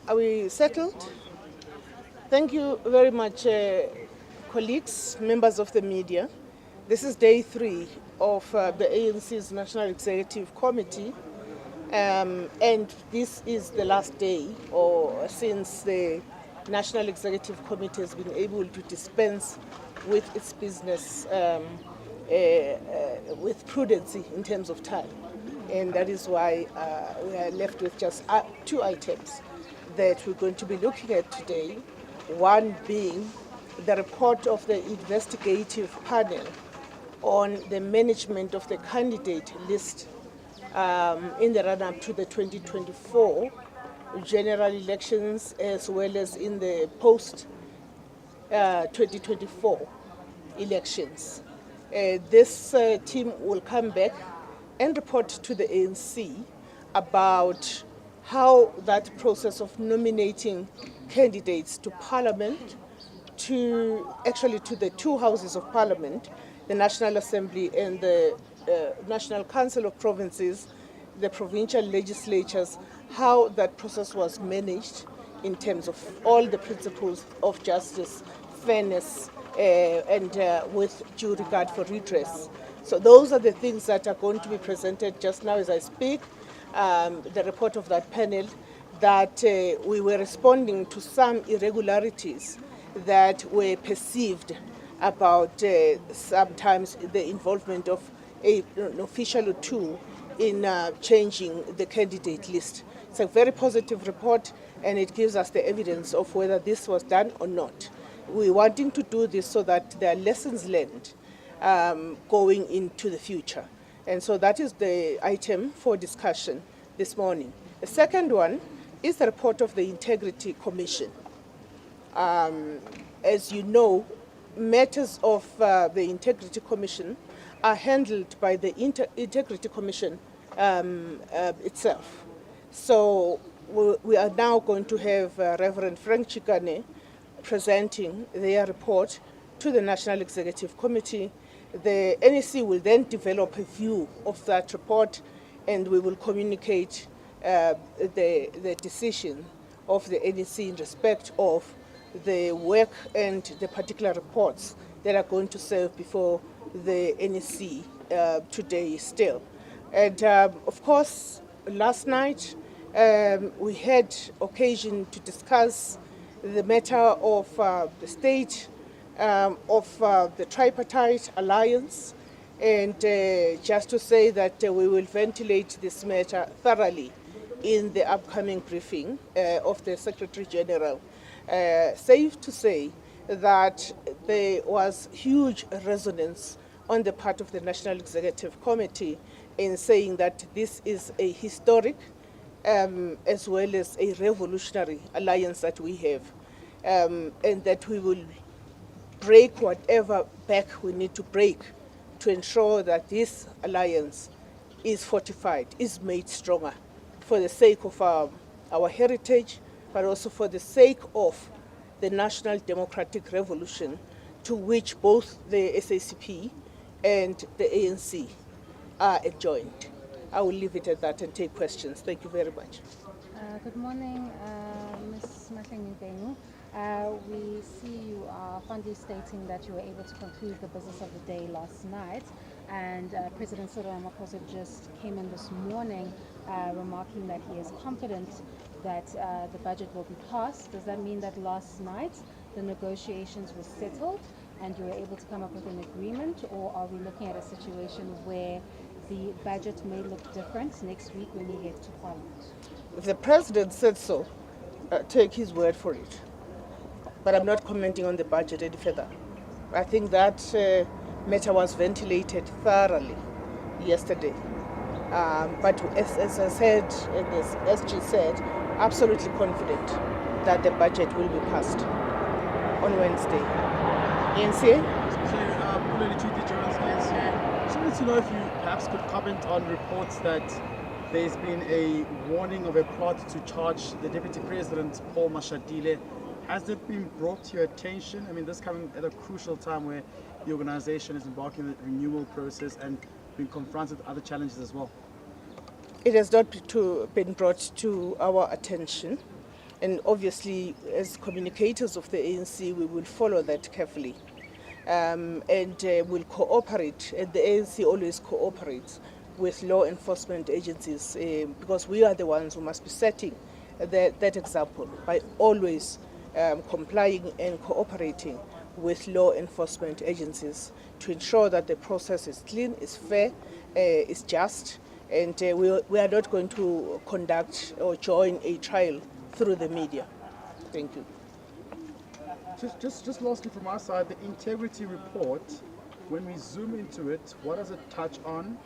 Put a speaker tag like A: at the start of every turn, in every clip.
A: Are we settled? Thank you very much, colleagues, members of the media. This is day 3 of the ANC's National Executive Committee, and this is the last day since the National Executive Committee has been able to dispense with its business with prudency in terms of time. And that is why we are left with just 2 items that we're going to be looking at today. One being the report of the investigative panel on the management of the candidate list in the run-up to the 2024 general elections, as well as in the post-2024 elections. This team will come back and report to the ANC about how that process of nominating candidates to Parliament, to the 2 houses of Parliament, the National Assembly and the National Council of Provinces, the provincial legislatures, how that process was managed in terms of all the principles of justice, fairness, and with due regard for redress. So those are the things that are going to be presented just now as I speak. The report of that panel, that we were responding to some irregularities that were perceived about sometimes the involvement of an official or 2 in changing the candidate list. It's a very positive report, and it gives us the evidence of whether this was done or not. We're wanting to do this so that there are lessons learned going into the future. And so that is the item for discussion this morning. The second one is the report of the Integrity Commission. As you know, matters of the Integrity Commission are handled by the Integrity Commission itself. So we are now going to have Reverend Frank Chikane presenting their report to the National Executive Committee. The NEC will then develop a view of that report, and we will communicate the decision of the NEC in respect of the work and the particular reports that are going to serve before the NEC today still. And of course, last night we had occasion to discuss the matter of the state of the Tripartite Alliance, and just to say that we will ventilate this matter thoroughly in the upcoming briefing of the Secretary General. Safe to say that there was huge resonance on the part of the National Executive Committee in saying that this is a historic as well as a revolutionary alliance that we have, and that we will break whatever back we need to break to ensure that this alliance is fortified, is made stronger for the sake of our heritage, but also for the sake of the national democratic revolution to which both the SACP and the ANC are adjoined. I will leave it at that and take questions. Thank you very much.
B: Good morning, Ms. Mahlengi. We see you are fondly stating that you were able to conclude the business of the day last night, and President Cyril Ramaphosa just came in this morning remarking that he is confident that the budget will be passed. Does that mean that last night the negotiations were settled and you were able to come up with an agreement, or are we looking at a situation where the budget may look different next week when we get to Parliament?
A: If the President said so, take his word for it. But I'm not commenting on the budget any further. I think that matter was ventilated thoroughly yesterday. But as I said, and as SG said, absolutely confident that the budget will be passed on Wednesday. ANC?
C: Just wanted to know if you perhaps could comment on reports that there's been a warning of a plot to charge the Deputy President, Paul Mashatile. Has it been brought to your attention? I mean, this coming at a crucial time where the organization is embarking on the renewal process and being confronted with other challenges as well.
A: It has not been brought to our attention. And obviously, as communicators of the ANC, we will follow that carefully. And will cooperate, and the ANC always cooperates with law enforcement agencies because we are the ones who must be setting that example by always complying and cooperating with law enforcement agencies to ensure that the process is clean, is fair, is just, and we are not going to conduct or join a trial through the media. Thank you.
C: Just lastly from our side, the integrity report, when we zoom into it, what does it touch on?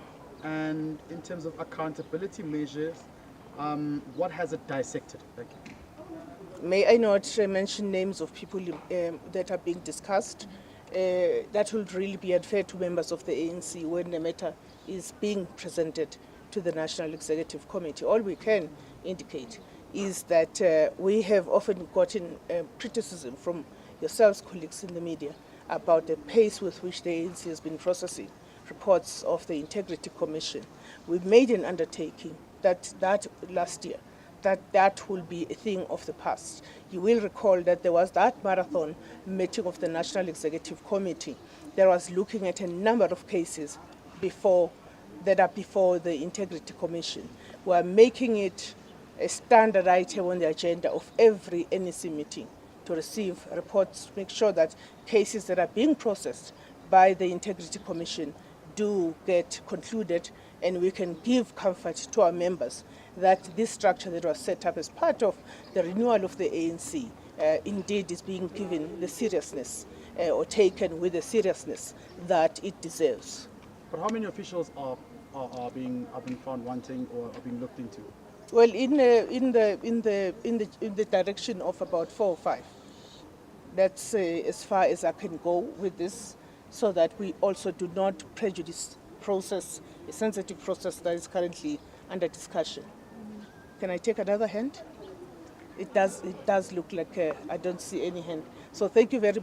C: And in terms of accountability measures, what has it dissected? Thank you.
A: May I not mention names of people that are being discussed? That would really be unfair to members of the ANC when the matter is being presented to the National Executive Committee. All we can indicate is that we have often gotten criticism from yourselves, colleagues in the media, about the pace with which the ANC has been processing reports of the Integrity Commission. We've made an undertaking that last year, that will be a thing of the past. You will recall that there was that marathon meeting of the National Executive Committee that was looking at a number of cases that are before the Integrity Commission. We are making it a standard item on the agenda of every NEC meeting to receive reports, to make sure that cases that are being processed by the Integrity Commission do get concluded, and we can give comfort to our members that this structure that was set up as part of the renewal of the ANC indeed is being given the seriousness or taken with the seriousness that it deserves.
C: But how many officials are being found wanting or are being looked into?
A: Well, in the direction of about 4 or 5. That's as far as I can go with this, so that we also do not prejudice a sensitive process that is currently under discussion. Can I take another hand? It does look like I don't see any hand. So thank you very much.